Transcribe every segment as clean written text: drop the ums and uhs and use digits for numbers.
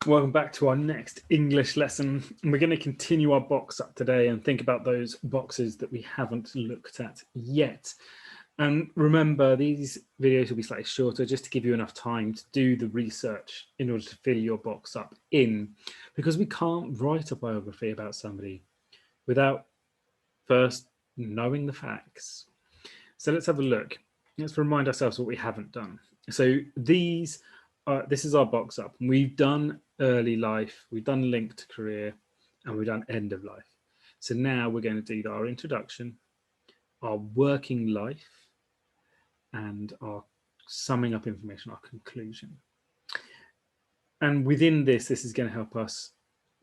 Welcome back to our next English lesson. And we're going to continue our box up today and think about those boxes that we haven't looked at yet. And remember, these videos will be slightly shorter just to give you enough time to do the research in order to fill your box up in, because we can't write a biography about somebody without first knowing the facts. So let's have a look. Let's remind ourselves what we haven't done. So this is our box up. We've done early life, we've done linked career, and we've done end of life. So now we're going to do our introduction, our working life, and our summing up information, our conclusion. And within this is going to help us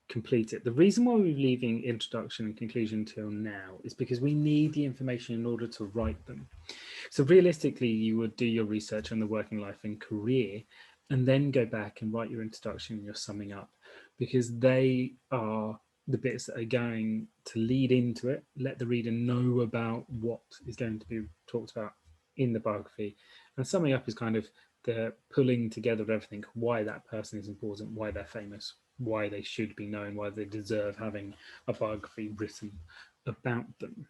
complete it. The reason why we're leaving introduction and conclusion till now is because we need the information in order to write them. So realistically, you would do your research on the working life and career, and then go back and write your introduction and your summing up, because they are the bits that are going to lead into it, let the reader know about what is going to be talked about in the biography. And summing up is kind of the pulling together of everything, why that person is important, why they're famous, why they should be known, why they deserve having a biography written about them.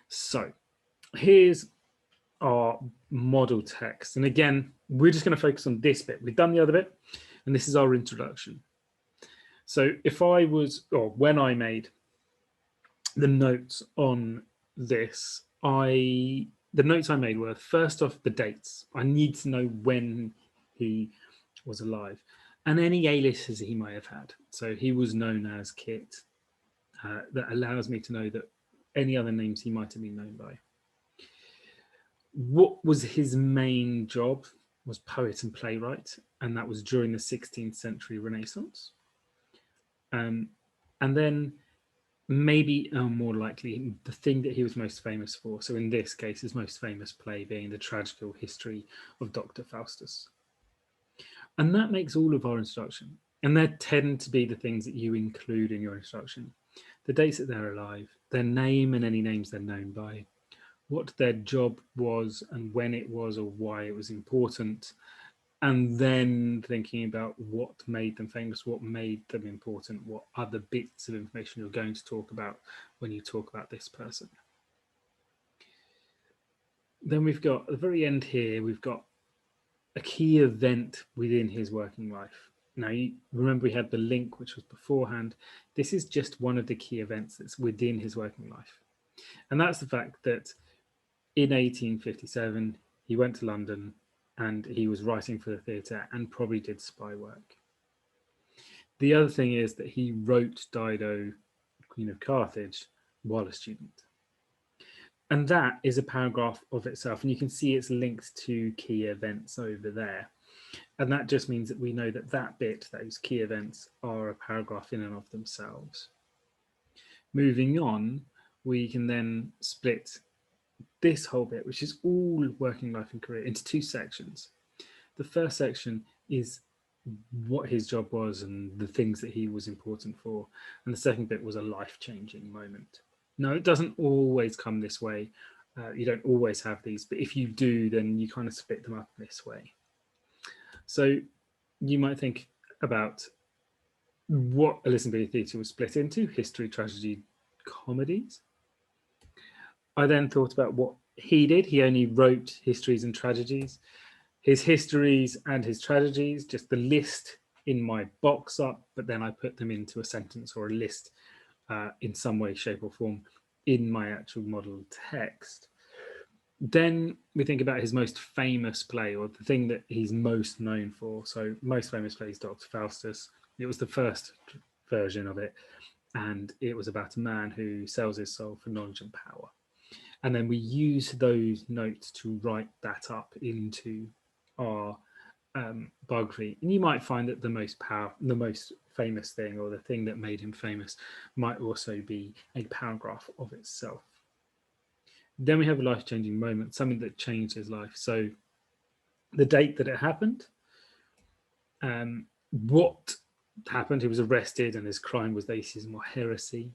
So here's our model text. And again, we're just going to focus on this bit. We've done the other bit, and this is our introduction. So if I was, or when I made the notes on this, the notes I made were, first off, the dates. I need to know when he was alive and any aliases he might have had. So he was known as Kit. That allows me to know that any other names he might have been known by. What was his main job was poet and playwright, and that was during the 16th century Renaissance. And then maybe more likely the thing that he was most famous for. So in this case, his most famous play being the tragical history of Dr. Faustus. And that makes all of our introduction. And they tend to be the things that you include in your introduction. The dates that they're alive, their name and any names they're known by, what their job was and when it was or why it was important, and then thinking about what made them famous, what made them important, what other bits of information you're going to talk about when you talk about this person. Then we've got, at the very end here, we've got a key event within his working life. Now, you remember we had the link, which was beforehand. This is just one of the key events that's within his working life. And that's the fact that in 1857, he went to London and he was writing for the theatre and probably did spy work. The other thing is that he wrote Dido, Queen of Carthage, while a student. And that is a paragraph of itself. And you can see it's linked to key events over there. And that just means that we know that that bit, those key events, are a paragraph in and of themselves. Moving on, we can then split this whole bit, which is all working life and career, into two sections. The first section is what his job was and the things that he was important for. And the second bit was a life-changing moment. Now, it doesn't always come this way. You don't always have these, but if you do, then you kind of split them up this way. So you might think about what Elizabethan theatre was split into: history, tragedy, comedies. I then thought about what he did. He only wrote histories and tragedies. His histories and his tragedies, just the list in my box up, but then I put them into a sentence or a list in some way, shape, or form in my actual model text. Then we think about his most famous play, or the thing that he's most known for. So most famous play is Dr. Faustus. It was the first version of it, and it was about a man who sells his soul for knowledge and power. And then we use those notes to write that up into our biography. And you might find that the most famous thing, or the thing that made him famous, might also be a paragraph of itself. Then we have a life-changing moment, something that changed his life. So the date that it happened, what happened, he was arrested and his crime was atheism or heresy.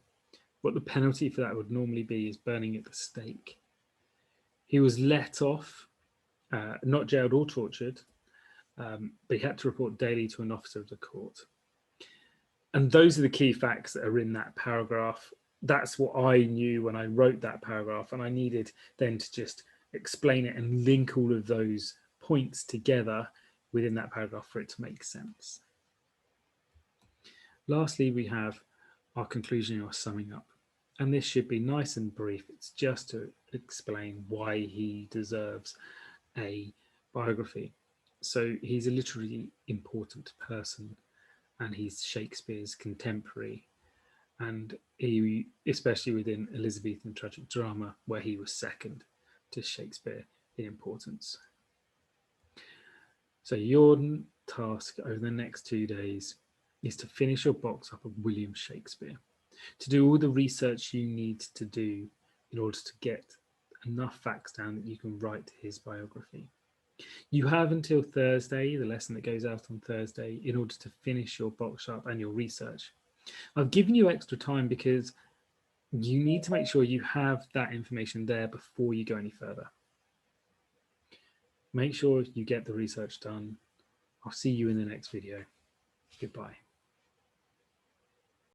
What the penalty for that would normally be is burning at the stake. He was let off, not jailed or tortured, but he had to report daily to an officer of the court. And those are the key facts that are in that paragraph. That's what I knew when I wrote that paragraph, and I needed then to just explain it and link all of those points together within that paragraph for it to make sense. Lastly, we have our conclusion or summing up. And this should be nice and brief. It's just to explain why he deserves a biography. So he's a literally important person, and he's Shakespeare's contemporary, and he, especially within Elizabethan tragic drama, where he was second to Shakespeare in importance. So your task over the next 2 days is to finish your box up of William Shakespeare, to do all the research you need to do in order to get enough facts down that you can write his biography. You have until Thursday, the lesson that goes out on Thursday, in order to finish your box up and your research. I've given you extra time because you need to make sure you have that information there before you go any further. Make sure you get the research done. I'll see you in the next video. Goodbye.